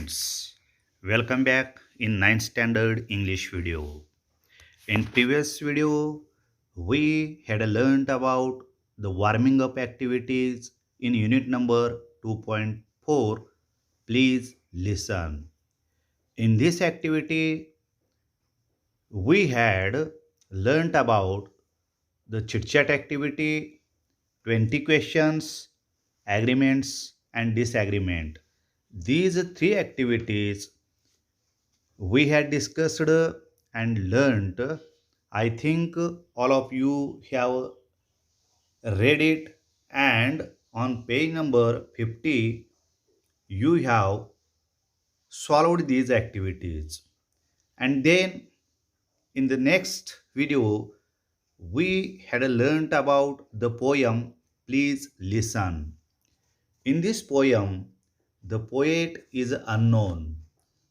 students, welcome back in 9th standard English video. In previous video, we had learned about the warming up activities in unit number 2.4. Please listen. In this activity, we had learned about the chit chat activity, 20 questions, agreements, and disagreement. These three activities we had discussed and learned. I think all of you have read it, and on page number 50, you have solved these activities. And then in the next video, we had learned about the poem. Please listen. In this poem, the poet is unknown.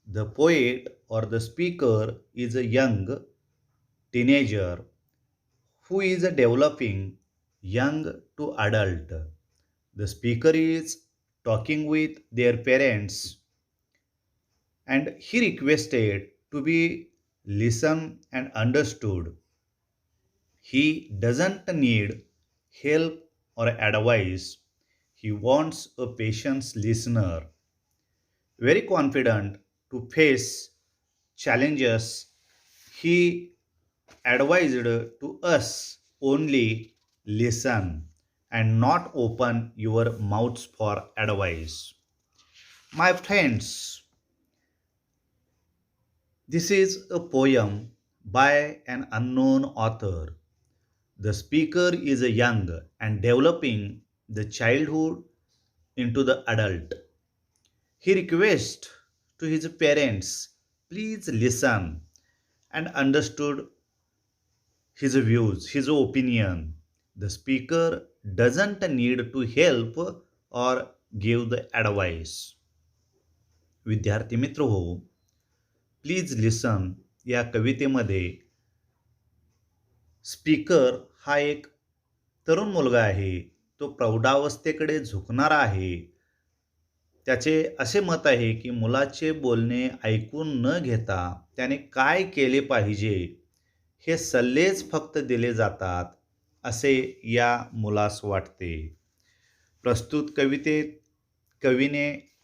The poet or the speaker is a young teenager who is developing young to adult. The speaker is talking with their parents and he requested to be listened and understood. He doesn't need help or advice. He wants a patient listener, very confident to face challenges. He advised to us only listen and not open your mouths for advice. My friends, this is a poem by an unknown author. The speaker is a young and developing the childhood into the adult. He requests to his parents, please listen and understood his views, his opinion. The speaker doesn't need to help or give the advice. विद्यार्थी मित्र हो, please लिसन या कवितेमध्ये speaker हा एक तरुण मुलगा आहे. तो प्रौढावस्थेकडे झुकणारा आहे. त्याचे असे मत आहे की मुलाचे बोलणे ऐकून न घेता त्याने काय केले पाहिजे हे सल्लेच फक्त दिले जातात असे या मुलास वाटते. प्रस्तुत कवितेत कवीने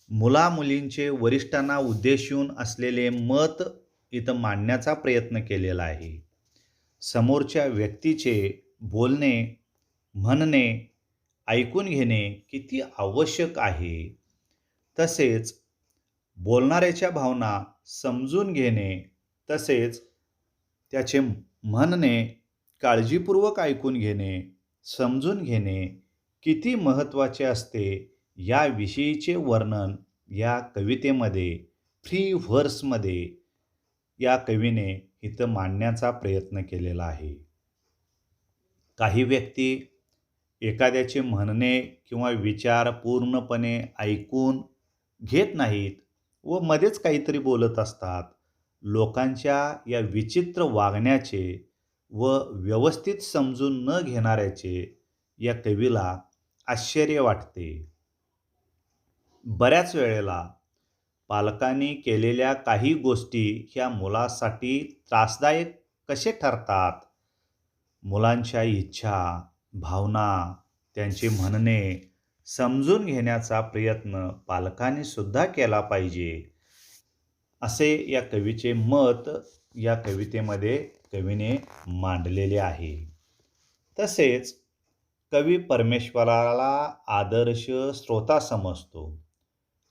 मुला-मुलींचे वरिष्ठांना उद्देशून असलेले मत इथं मांडण्याचा प्रयत्न केलेला आहे. समोरच्या व्यक्तीचे बोलणे, म्हणणे, ऐकून घेणे किती आवश्यक आहे. तसेच बोलणाऱ्याच्या भावना समजून घेणे, तसेच त्याचे म्हणणे काळजीपूर्वक ऐकून घेणे, समजून घेणे किती महत्त्वाचे असते याविषयीचे वर्णन या कवितेमध्ये फ्री व्हर्समध्ये या कवीने इथं मांडण्याचा प्रयत्न केलेला आहे. काही व्यक्ती एखाद्याचे म्हणणे किंवा विचार पूर्णपणे ऐकून घेत नाहीत व मध्येच काहीतरी बोलत असतात. लोकांच्या या विचित्र वागण्याचे व व्यवस्थित समजून न घेणाऱ्याचे या कवीला आश्चर्य वाटते. बऱ्याच वेळेला पालकांनी केलेल्या काही गोष्टी ह्या मुलासाठी त्रासदायक कसे ठरतात. मुलांच्या इच्छा, भावना, त्यांचे म्हणणे समजून घेण्याचा प्रयत्न पालकांनी सुद्धा केला पाहिजे असे या कवीचे मत या कवितेमध्ये कवीने मांडलेले आहे. तसेच कवी परमेश्वराला आदर्श श्रोता समजतो,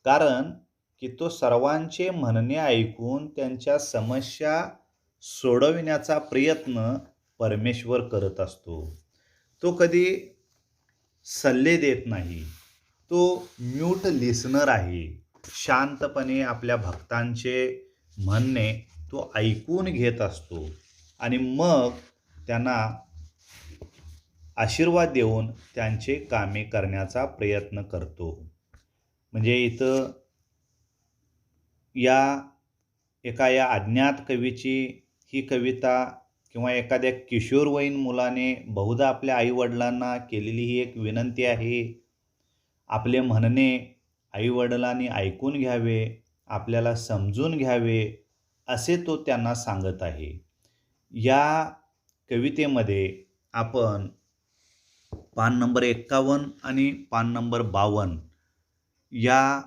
कारण की तो सर्वांचे म्हणणे ऐकून त्यांच्या समस्या सोडविण्याचा प्रयत्न परमेश्वर करत असतो. तो कधी सल्ले देत नाही. तो म्यूट लिसनर आहे. शांतपणे आपल्या भक्तांचे म्हणणे तो ऐकून घेत असतो आणि मग त्यांना आशीर्वाद देऊन त्यांचे कामे करण्याचा प्रयत्न करतो. म्हणजे इथं या अज्ञात कवीची ही कविता किंवा एखाद्या किशोरवयीन मुलाने बहुधा आपल्या आईवडिलांना केलेली ही एक विनंती आहे. आपले म्हणणे आईवडिलांनी ऐकून घ्यावे, आपल्याला समजून घ्यावे, असे तो त्यांना सांगत आहे. या कवितेमध्ये आपण पान नंबर 51 आणि पान नंबर 52 या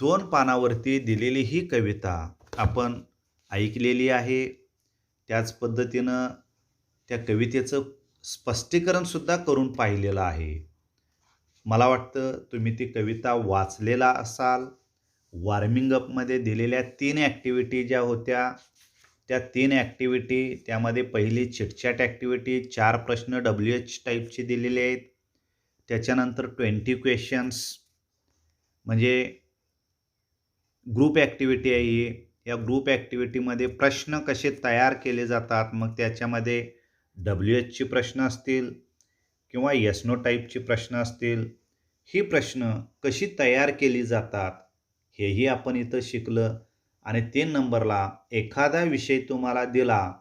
2 पानावरती दिलेली ही कविता आपण ऐकलेली आहे. त्याच पद्धतीनं त्या कवितेचं स्पष्टीकरणसुद्धा करून पाहिलेलं आहे. मला वाटतं तुम्ही ती कविता वाचलेला असाल. वॉर्मिंग अपमध्ये दिलेल्या 3 ॲक्टिव्हिटी ज्या होत्या, त्या 3 ॲक्टिव्हिटी त्यामध्ये पहिली चिटचॅट ॲक्टिव्हिटी 4 प्रश्न WH टाईपचे दिलेले आहेत. त्याच्यानंतर 20 क्वेश्चन्स म्हणजे ग्रुप ॲक्टिव्हिटी आहे ही. या ग्रुप ॲक्टिव्हिटीमध्ये प्रश्न कसे तयार केले जातात, मग त्याच्यामध्ये WHचे प्रश्न असतील किंवा येस नो टाईपचे प्रश्न असतील. ही प्रश्न कशी तयार केली जातात हेही आपण इथं शिकलं. आणि 3 नंबरला एखादा विषय तुम्हाला दिला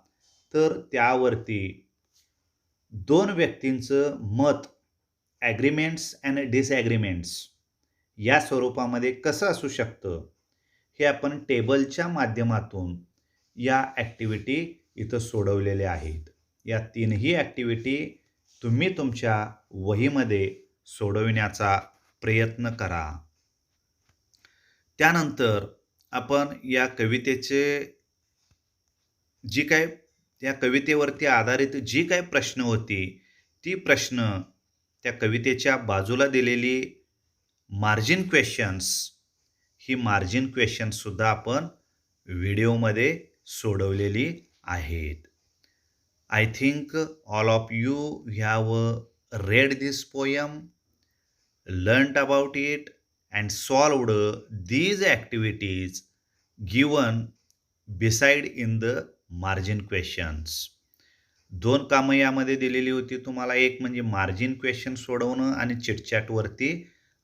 तर त्यावरती 2 व्यक्तींचं मत ॲग्रीमेंट्स अँड डिसॲग्रीमेंट्स या स्वरूपामध्ये कसं असू शकतं, हे आपण टेबलच्या माध्यमातून या ॲक्टिव्हिटी इथं सोडवलेल्या आहेत. या 3ही ॲक्टिव्हिटी तुम्ही तुमच्या वहीमध्ये सोडविण्याचा प्रयत्न करा. त्यानंतर आपण या कवितेचे या कवितेवरती आधारित जी काही प्रश्न होती, ती प्रश्न त्या कवितेच्या बाजूला दिलेली मार्जिन क्वेश्चन्स, ही मार्जिन क्वेश्चन्ससुद्धा आपण व्हिडिओमध्ये सोडवलेली आहेत. I think all of you have read this poem, learnt about it, and solved these activities given beside in the margin questions. 2 कामं यामध्ये दिलेली होती तुम्हाला. एक म्हणजे मार्जिन क्वेश्चन सोडवणं आणि चिटचॅटवरती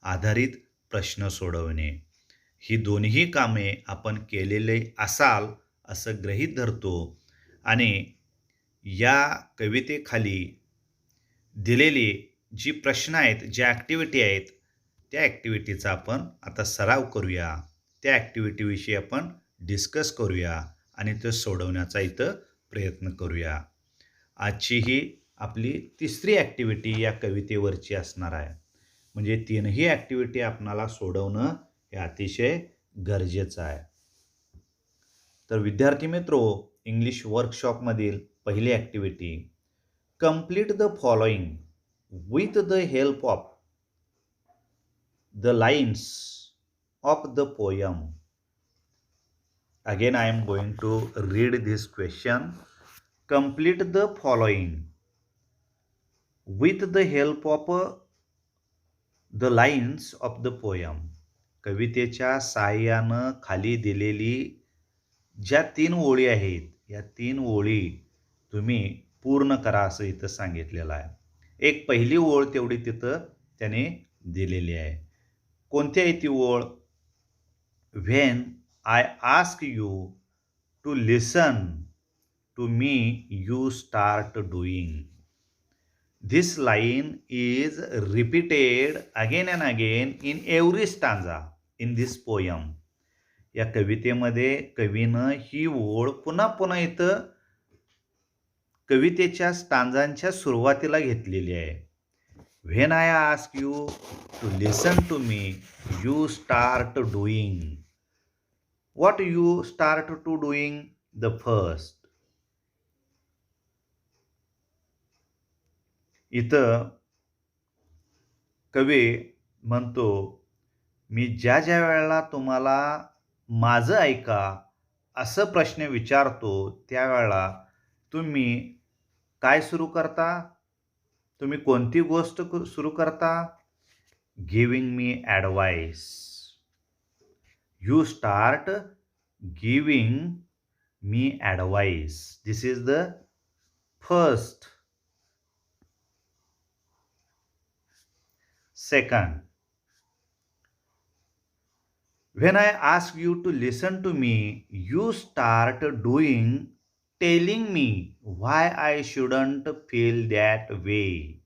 आधारित प्रश्न सोडवणे. ही दोन्ही कामे आपण केलेले असाल असं गृहीत धरतो आणि या कवितेखाली दिलेली जी प्रश्न आहेत, ज्या ॲक्टिव्हिटी आहेत, त्या ॲक्टिव्हिटीचा आपण आता सराव करूया. त्या ॲक्टिव्हिटीविषयी आपण डिस्कस करूया आणि ते सोडवण्याचा इथं प्रयत्न करूया. आजची ही आपली 3री ॲक्टिव्हिटी या कवितेवरची असणार आहे. म्हणजे 3ही ॲक्टिव्हिटी आपणाला सोडवणं हे अतिशय गरजेचं आहे. तर विद्यार्थी मित्रो, इंग्लिश वर्कशॉपमधील पहिली activity, complete the following with the help of the lines of the poem. Again I am going to read this question. Complete the following with the help of the lines of the poem. कवितेच्या साहाय्यानं खाली दिलेली ज्या 3 ओळी आहेत, या 3 ओळी तुम्ही पूर्ण करा असं इथं सांगितलेलं आहे. एक पहिली ओळ तेवढी तिथं त्याने दिलेली आहे. कोणती आहे ती ओळ? When I ask you to listen to me, you start doing. This line is repeated again and again in every stanza in this poem. या कवितेमध्ये कवीनं ही ओळ पुन्हा पुन्हा इथं कवितेच्या स्टांजांच्या सुरुवातीला घेतलेली आहे. When I ask you to listen to me, you start doing. What you start to doing? The first. इथं कवी म्हणतो, मी ज्या ज्या वेळेला तुम्हाला माझं ऐका असं प्रश्न विचारतो, त्यावेळेला तुम्ही काय सुरू करता? तुम्ही कोणती गोष्ट सुरू करता? Giving me advice. You start giving me advice. This is the first. Second, when I ask you to listen to me, you start doing, telling me why I shouldn't feel that way.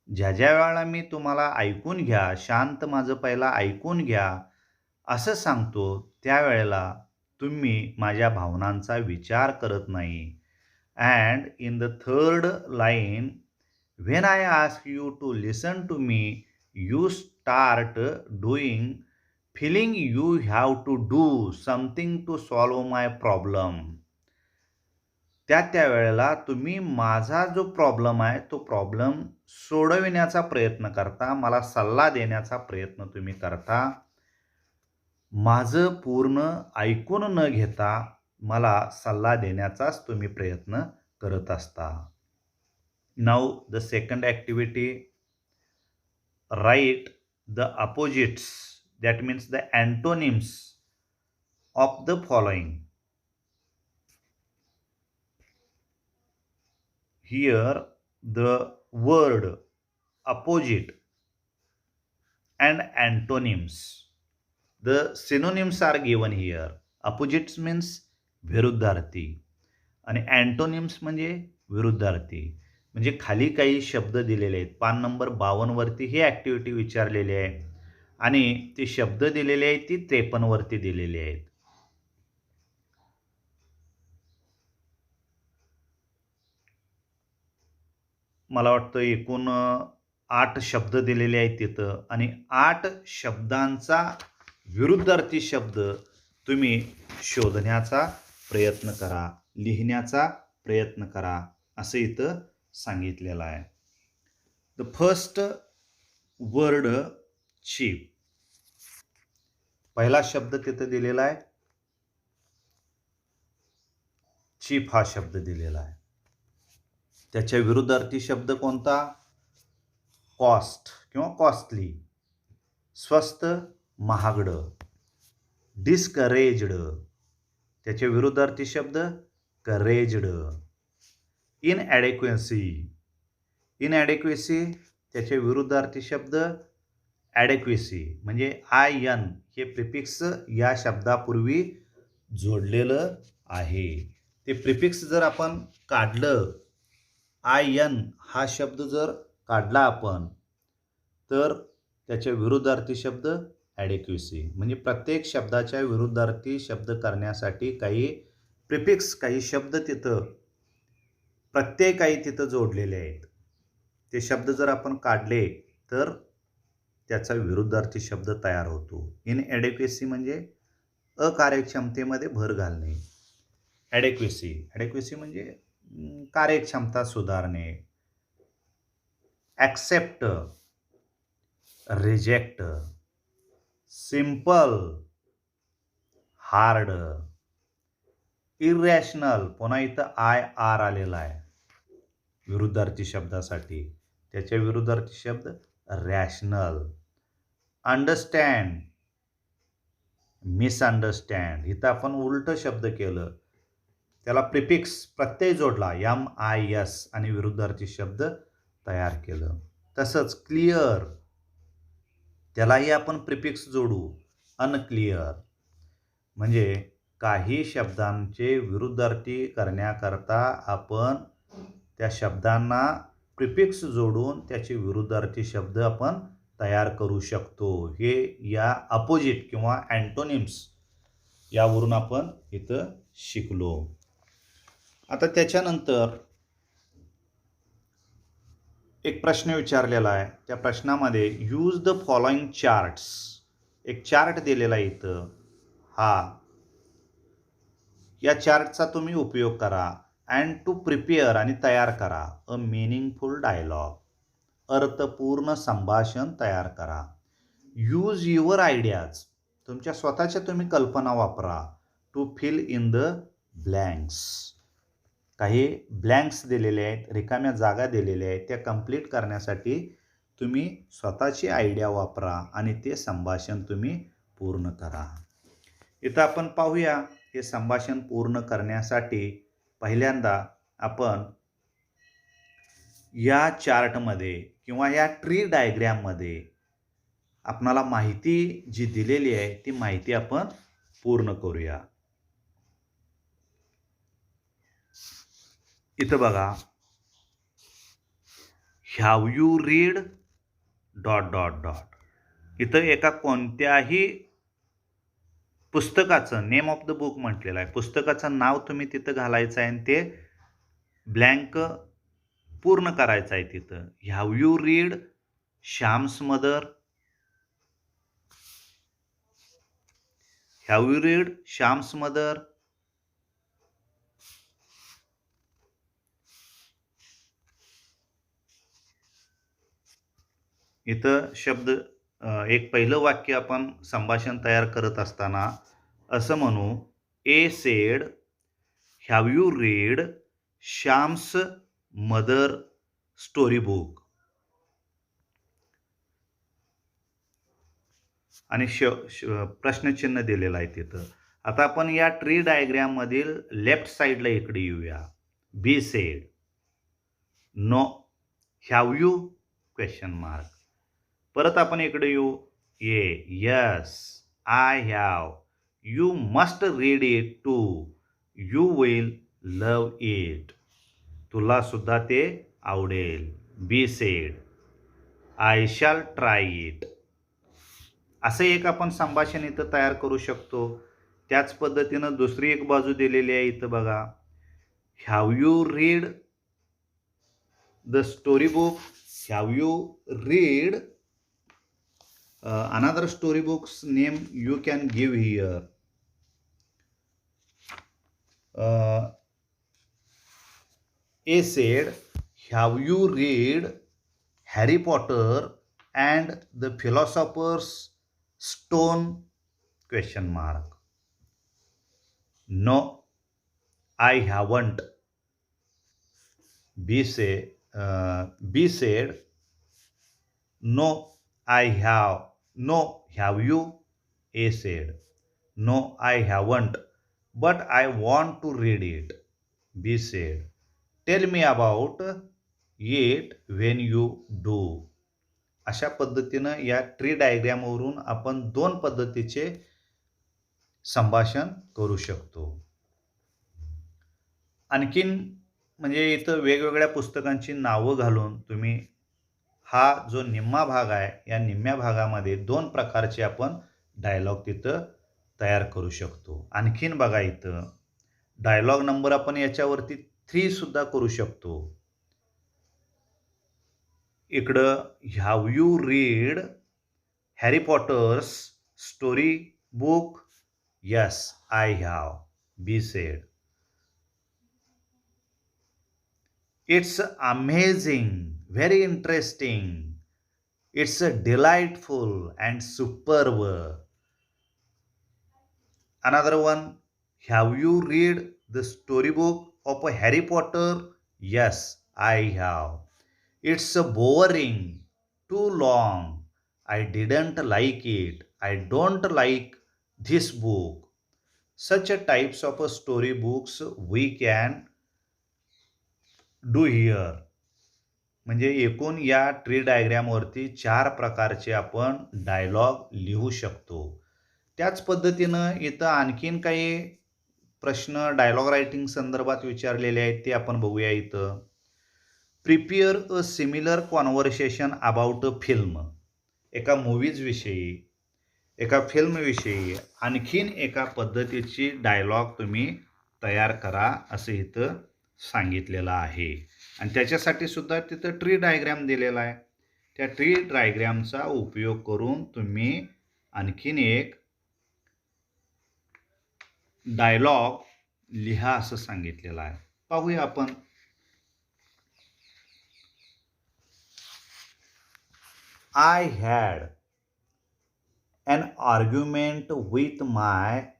ज्या ज्या वेळेला मी तुम्हाला ऐकून घ्या, शांत माझं पहिला ऐकून घ्या, असं सांगतो, त्यावेळेला तुम्ही माझ्या भावनांचा विचार करत नाही. And in the third line, when I ask you to listen to me, you start doing, feeling you have to do something to solve my problem. त्या वेळेला तुम्ही माझा जो प्रॉब्लेम आहे, तो प्रॉब्लेम सोडविण्याचा प्रयत्न करता, मला सल्ला देण्याचा प्रयत्न तुम्ही करता. माझं पूर्ण ऐकून न घेता मला सल्ला देण्याचाच तुम्ही प्रयत्न करत असता. Now the second activity, write the opposites, that means the antonyms of the following. Here the word opposite and antonyms, the synonyms are given here. Opposites means विरुद्धार्थी आणि antonyms म्हणजे विरुद्धार्थी. म्हणजे खाली काही शब्द दिलेले आहेत. पान नंबर 52 वरती ही ॲक्टिव्हिटी विचारलेली आहे आणि ते शब्द दिलेले आहेत ती 53 वरती दिलेली आहेत. मला वाटतं एकूण 8 शब्द दिलेले आहेत तिथं आणि 8 शब्दांचा विरुद्धार्थी शब्द तुम्ही शोधण्याचा प्रयत्न करा, लिहिण्याचा प्रयत्न करा, असं इथं सांगितलेलं आहे. The first word cheap. पहिला शब्द तिथं दिलेला आहे, चीप हा शब्द दिलेला आहे. त्याच्या विरुद्धार्थी शब्द कोणता? कॉस्ट किंवा कॉस्टली. स्वस्त, महागडं. डिस्करेज्ड, त्याचे विरुद्धार्थी शब्द करेज्ड. इनॲडेक्वेसी, इनॲडेक्वेसी त्याचे विरुद्धार्थी शब्द ॲडेक्वेसी. म्हणजे IN हे प्रिफिक्स या शब्दापूर्वी जोडलेलं आहे. ते प्रिफिक्स जर आपण काढलं, IN हा शब्द जर काढला आपण, तर त्याच्या विरुद्धार्थी शब्द ॲडेक्वेसी. म्हणजे प्रत्येक शब्दाच्या विरुद्धार्थी शब्द करण्यासाठी काही प्रिफिक्स, काही शब्द तिथं प्रत्यय काही तिथं जोडलेले आहेत. ते शब्द जर आपण काढले तर त्याचा विरुद्धार्थी शब्द तयार होतो. इनॲडेक्वेसी म्हणजे अकार्यक्षमतेमध्ये भर घालणे. ॲडेक्वेसी, ॲडेक्वेसी म्हणजे कार्यक्षमता सुधारणे. Accept, reject. Simple, hard. Irrational, पुन्हा इथं IR आलेला आहे विरुद्धार्थी शब्दासाठी. त्याच्या विरुद्धार्थी शब्द रॅशनल. Understand, misunderstand. इथं आपण उलट शब्द केलं, त्याला प्रिफिक्स प्रत्यय जोडला MIS आणि विरुद्धार्थी शब्द तयार केलं. तसंच क्लिअर, त्यालाही आपण प्रिफिक्स जोडू, अनक्लिअर. म्हणजे काही शब्दांचे विरुद्धार्थी करण्याकरता आपण त्या शब्दांना प्रिफिक्स जोडून त्याचे विरुद्धार्थी शब्द आपण तयार करू शकतो. हे या अपोजिट किंवा अँटोनिम्स यावरून आपण इथं शिकलो. आता त्याच्यानंतर एक प्रश्न विचारलेला आहे. त्या प्रश्नामध्ये यूज द फॉलोइंग चार्ट्स, एक चार्ट दिलेला आहे इथं. या चार्टचा तुम्ही उपयोग करा अँड टू प्रिपेअर आणि तयार करा अ मिनिंगफुल डायलॉग, अर्थपूर्ण संभाषण तयार करा. यूज युअर आयडियाज, तुमच्या स्वतःच्या तुम्ही कल्पना वापरा. To fill in the blanks, काही ब्लँक्स दिलेले आहेत, रिकाम्या जागा दिलेल्या आहेत, त्या कंप्लीट करण्यासाठी तुम्ही स्वतःची आयडिया वापरा आणि ते संभाषण तुम्ही पूर्ण करा. इथं आपण पाहूया, हे संभाषण पूर्ण करण्यासाठी पहिल्यांदा आपण या चार्टमध्ये किंवा या ट्री डायग्रॅममध्ये आपणाला माहिती जी दिलेली आहे ती माहिती आपण पूर्ण करूया. इथं बघा, have you read dot dot dot. इथं एका कोणत्याही पुस्तकाचं नेम ऑफ द बुक म्हटलेलं आहे. पुस्तकाचं नाव तुम्ही तिथं घालायचं आहे आणि ते ब्लँक पूर्ण करायचं आहे तिथं. Have you read Shyam's mother? Have you read Shyam's mother? इथं शब्द एक पहिलं वाक्य आपण संभाषण तयार करत असताना असं म्हणू, A said have you read Shyam's mother story book? आणि प्रश्नचिन्ह दिलेलं आहे तिथं. आता आपण या ट्री डायग्रॅम मधील लेफ्ट साईडला इकडे येऊया. B said, no, have you question mark. परत आपण इकडे येऊ. A yes, I have, you must read it too, you will love it. तुला सुद्धा ते आवडेल. B said, I shall try it. असं एक आपण संभाषण इथं तयार करू शकतो. त्याच पद्धतीनं दुसरी एक बाजू दिलेली आहे इथं बघा. Have you read the story book? Have you read another storybook's name you can give here. A said, have you read Harry Potter and the Philosopher's Stone? Question mark. No, I haven't. B said, no, I have. No, have you? A said, no, I haven't, but I want to read it. B said, tell me about it when you do. अशा पद्धतीनं या tree डायग्रॅमवरून आपण दोन पद्धतीचे संभाषण करू शकतो. आणखीन म्हणजे इथं वेगवेगळ्या पुस्तकांची नावं घालून तुम्ही हा जो निम्मा भाग आहे या निम्म्या भागामध्ये दोन प्रकारचे आपण डायलॉग तिथं तयार करू शकतो. आणखीन बघा इथं डायलॉग नंबर आपण याच्यावरती 3 सुद्धा करू शकतो. इकडं have you read Harry Potter's story book? Yes, I have. B said, it's amazing, very interesting, it's a delightful and superb. Another one, have you read the storybook of Harry Potter? Yes, I have. It's boring, too long, I didn't like it, I don't like this book. Such a types of storybooks we can do here. म्हणजे एकूण या tree डायग्रॅमवरती 4 प्रकारचे आपण dialogue लिहू शकतो. त्याच पद्धतीनं इथं आणखीन काही प्रश्न डायलॉग रायटिंग संदर्भात विचारलेले आहेत ते आपण बघूया इथं. Prepare a similar conversation about a film. एका मूव्हीजविषयी, एका फिल्मविषयी आणखीन एका पद्धतीची डायलॉग तुम्ही तयार करा असं इथं सांगितलेलं आहे. आणि त्याच्यासाठी सुद्धा तिथं ट्री डायग्रॅम दिलेला आहे. त्या ट्री डायग्रॅमचा उपयोग करून तुम्ही आणखीन एक डायलॉग लिहा असं सांगितलेलं आहे. पाहूया आपण. I had an argument with my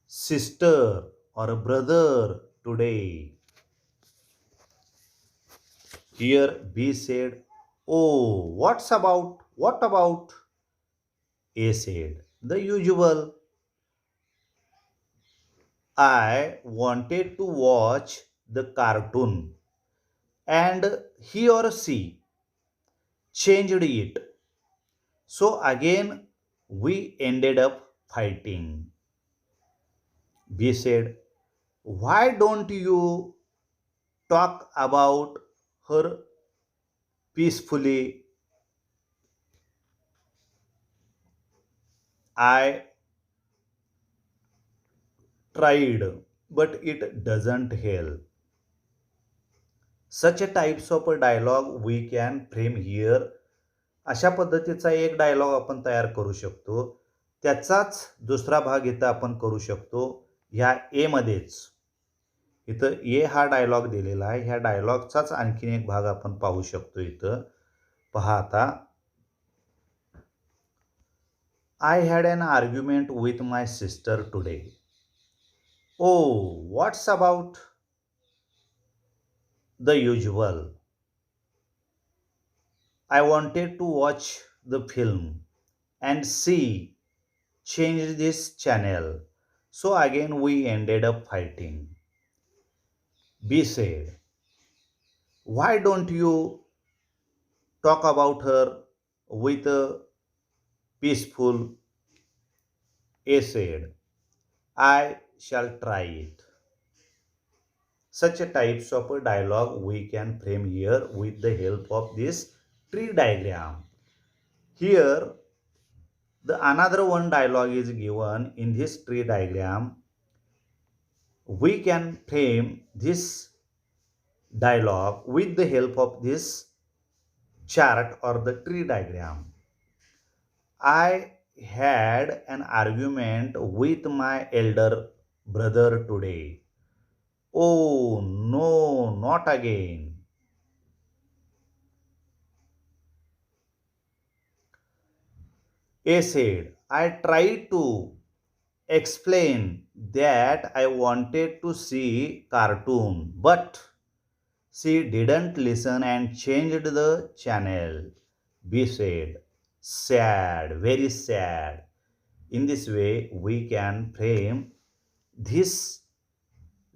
sister or brother today. Here B said, oh, what about? A said, the usual. I wanted to watch the cartoon and he or she changed it. So again we ended up fighting. B said, Why don't you talk about her peacefully? I tried, but it doesn't help. Such a types of a dialogue we can frame here. अशा पद्धतीचा एक dialogue आपण तयार करू शकतो. त्याचाच दुसरा भाग इथं आपण करू शकतो. ह्या ए मध्येच इथं ए हा डायलॉग दिलेला आहे. ह्या डायलॉगचाच आणखीन एक भाग आपण पाहू शकतो इथं. पहा आता. I had an argument with my sister today. Oh, what's about the usual? I wanted to watch the film and see change this channel. So again we ended up fighting. B said, why don't you talk about her with a peaceful? A said, I shall try it. Such a types of a dialogue we can frame here with the help of this tree diagram. Here, the another one dialogue is given in this tree diagram. We can frame this dialogue with the help of this chart or the tree diagram. I had an argument with my elder brother today. Oh no, not again. A said, I tried to explain that I wanted to see cartoon, but she didn't listen and changed the channel. B said, sad, very sad. In this way, we can frame this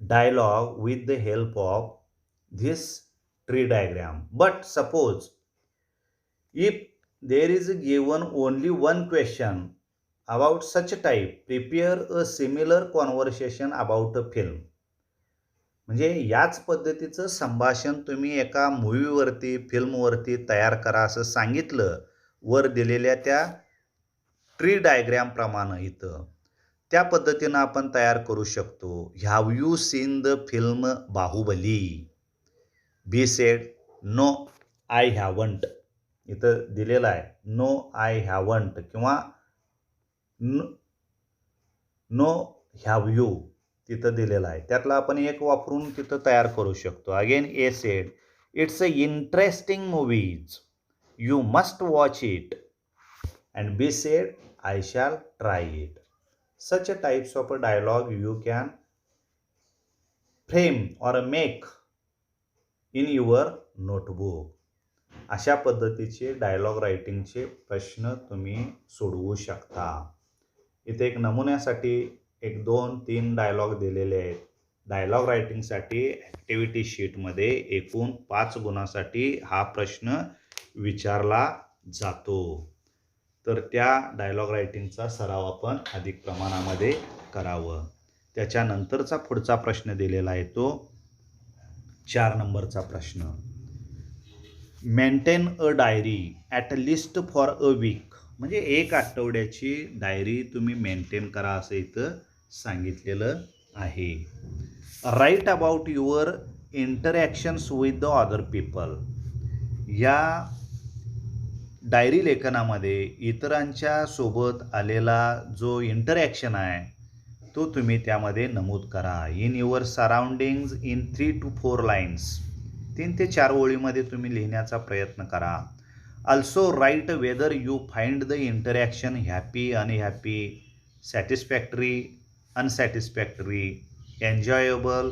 dialogue with the help of this tree diagram. But suppose if there is given only one question about such a type, prepare a similar conversation about a film. म्हणजे याच पद्धतीचं संभाषण तुम्ही एका मूव्हीवरती, फिल्मवरती तयार करा असं सांगितलं वर दिलेल्या त्या ट्री डायग्राम प्रमाणे इथं. त्या पद्धतीनं आपण तयार करू शकतो. Have you seen the film Baahubali? B said, no I haven't. इथं दिलेलं आहे नो आय हॅवंट किंवा नो हॅव यू तिथं दिलेलं आहे. त्यातला आपण एक वापरून तिथं तयार करू शकतो. Again A said, it's a interesting movies, you must watch it. And B said, I shall try it. Such a types of a dialogue you can frame or make in your notebook. अशा पद्धतीचे dialogue रायटिंगचे प्रश्न तुम्ही सोडवू शकता. इथे एक नमुन्यासाठी एक 2-3 dialogue दिलेले आहेत. डायलॉग रायटिंगसाठी ॲक्टिव्हिटी शीटमध्ये एकूण 5 गुणासाठी हा प्रश्न विचारला जातो. तर त्या डायलॉग रायटिंगचा सराव आपण अधिक प्रमाणामध्ये करावं. त्याच्यानंतरचा पुढचा प्रश्न दिलेला आहे तो 4 नंबरचा प्रश्न. Maintain a diary at least for a week. म्हणजे एक आठवड्याची डायरी तुम्ही मेंटेन करा असं इथं सांगितलेलं आहे. Write about your interactions with the other people. या डायरी लेखनामध्ये इतरांच्या सोबत आलेला जो इंटरॅक्शन आहे तो तुम्ही त्यामध्ये नमूद करा. In your surroundings in 3 to 4 lines. 3 ते 4 ओळीमध्ये तुम्ही लिहिण्याचा प्रयत्न करा. Also write whether you find the interaction happy, unhappy, satisfactory, unsatisfactory, enjoyable,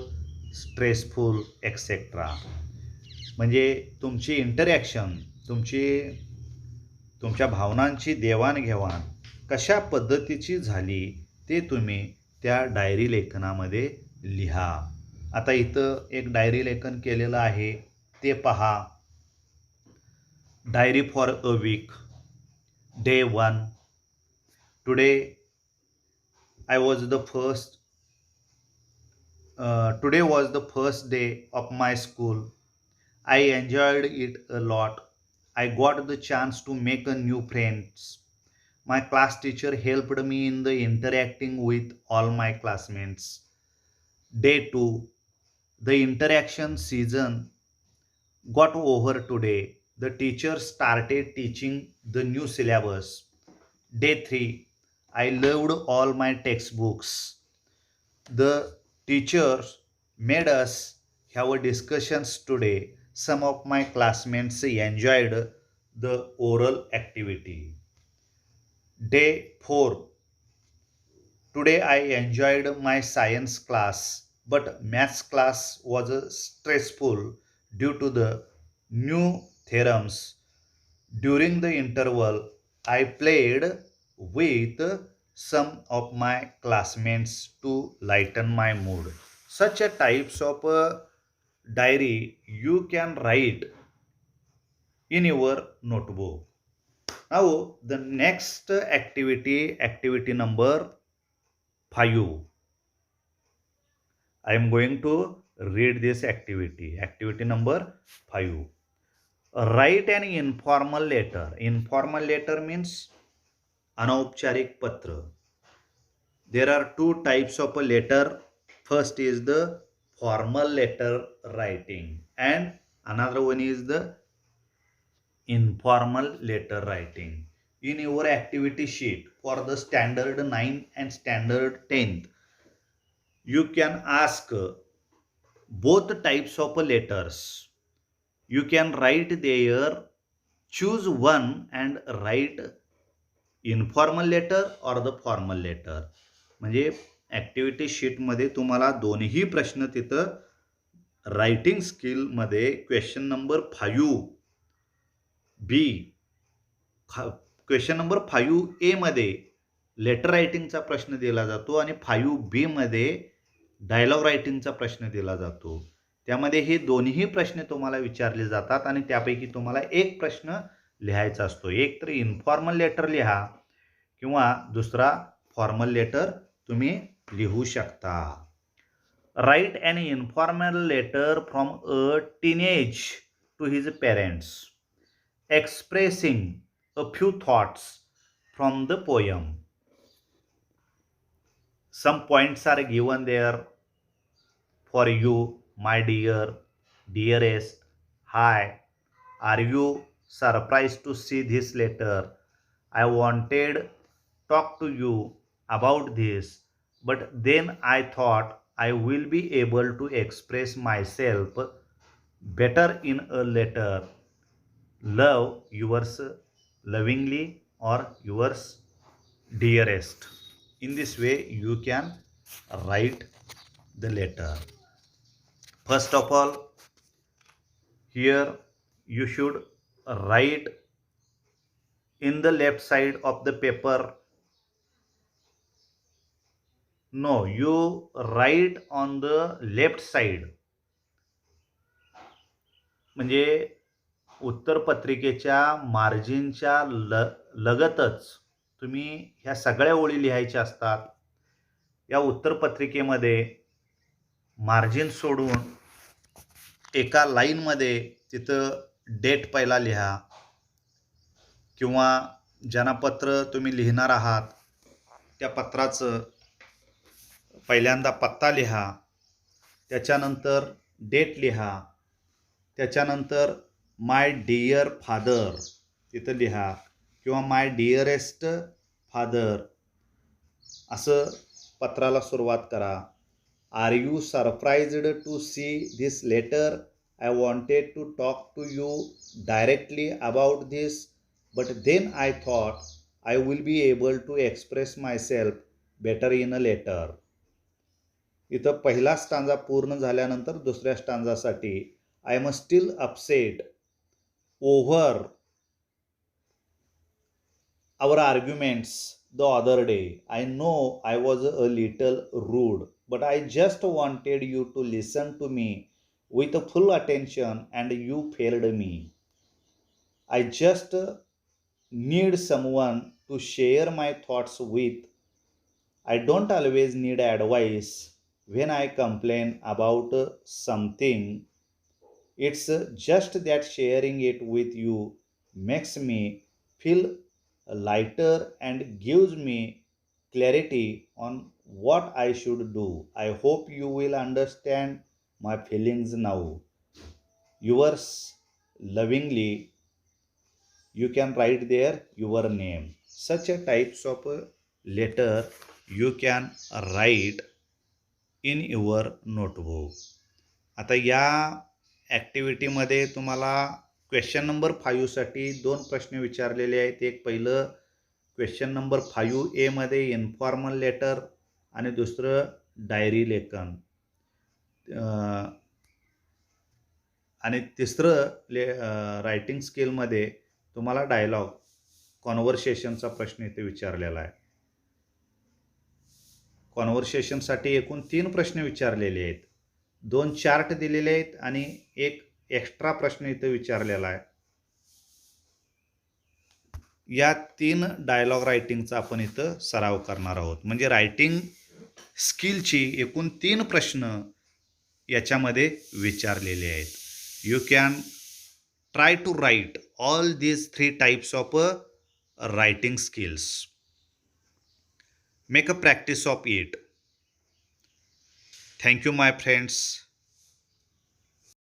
stressful, etc. म्हणजे तुमची इंटरॅक्शन, तुमच्या भावनांची देवाणघेवाण कशा पद्धतीची झाली ते तुम्ही त्या डायरी लेखनामध्ये लिहा. आता इथं एक डायरी लेखन केलेलं आहे ते पहा. Diary for a week. Day 1. Today I was the first Today was the first day of my school. I enjoyed it a lot. I got the chance to make a new friends. My class teacher helped me in the interacting with all my classmates. Day 2, the interaction season got over today. The teacher started teaching the new syllabus. Day 3, I loved all my textbooks. The teachers made us have a discussions today. Some of my classmates enjoyed the oral activity. Day 4. Today I enjoyed my science class, but maths class was stressful due to the new theorems. During the interval, I played with some of my classmates to lighten my mood. Such a types of diary you can write in your notebook. Now the next activity, activity number 5. I am going to read this activity. Activity number 5. Write an informal letter. Informal letter means अनौपचारिक पत्र. There are two types of a letter. First is the formal letter writing and another one is the informal letter writing. In your activity sheet for the standard 9 and standard 10th, you can ask both types of letters. You can write there, choose one and write informal letter or the formal letter. म्हणजे activity शीटमध्ये तुम्हाला दोन्ही प्रश्न तिथं writing स्किलमध्ये question number 5 B, question number 5 A मध्ये letter रायटिंगचा प्रश्न दिला जातो आणि 5 बी मध्ये डायलॉग रायटिंगचा प्रश्न दिला जातो. त्यामध्ये हे दोन्ही प्रश्न तुम्हाला विचारले जातात आणि त्यापैकी तुम्हाला एक प्रश्न लिहायचा असतो. एक तर इन्फॉर्मल लेटर लिहा किंवा दुसरा फॉर्मल लेटर तुम्ही लिहू शकता. Write an informal letter from a teenage to his parents expressing a few thoughts from the poem. Some points are given there for you, my dear, dearest, hi, are you surprised to see this letter? I wanted talk to you about this, but then I thought I will be able to express myself better in a letter. Love yours lovingly or yours dearest. In this way you can write the letter. First of all, here you should write in the left side of the paper. No, you write on the left side. म्हणजे उत्तरपत्रिकेच्या मार्जिनच्या लगतच तुम्ही ह्या सगळ्या ओळी लिहायच्या असतात. या उत्तरपत्रिकेमध्ये margin सोडून एका लाईनमध्ये तिथं डेट पहिला लिहा किंवा ज्यांना पत्र तुम्ही लिहिणार आहात त्या पत्राचं पहिल्यांदा पत्ता लिहा, त्याच्यानंतर डेट लिहा, त्याच्यानंतर माय डिअर फादर तिथं लिहा किंवा माय डिअरेस्ट फादर असं पत्राला सुरुवात करा. Are you surprised to see this letter? I wanted to talk to you directly about this, but then I thought I will be able to express myself better in a letter. इथं पहिला stanza पूर्ण झाल्यानंतर दुसऱ्या स्टांजासाठी I am still upset over our arguments the other day. I know I was a little rude, but I just wanted you to listen to me with full attention and you failed me. I just need someone to share my thoughts with. I don't always need advice when I complain about something, it's just that sharing it with you makes me feel lighter and gives me clarity on what I should do. I hope you will understand my feelings now. Yours lovingly, you can write there your name. Such a types of letter you can write in your notebook. आता या ॲक्टिव्हिटीमध्ये तुम्हाला question number 5साठी दोन प्रश्न विचारलेले आहेत. एक पहिलं question number 5A मध्ये इन्फॉर्मल लेटर आणि दुसरं डायरी लेखन. आणि तिसरं रायटिंग स्किलमध्ये तुम्हाला डायलॉग कॉन्व्हर्सेशनचा प्रश्न इथे विचारलेला आहे. कॉन्व्हर्सेशनसाठी एकूण 3 प्रश्न विचारलेले आहेत. 2 चार्ट दिलेले आहेत आणि एक एक्स्ट्रा प्रश्न इथे विचारलेला आहे. या 3 डायलॉग रायटिंगचा आपण इथं सराव करणार आहोत. म्हणजे रायटिंग स्किलची एकूण 3 प्रश्न याच्यामध्ये विचारलेले आहेत. You can try to write all these 3 types of writing skills. Make a practice of it. Thank you, my friends.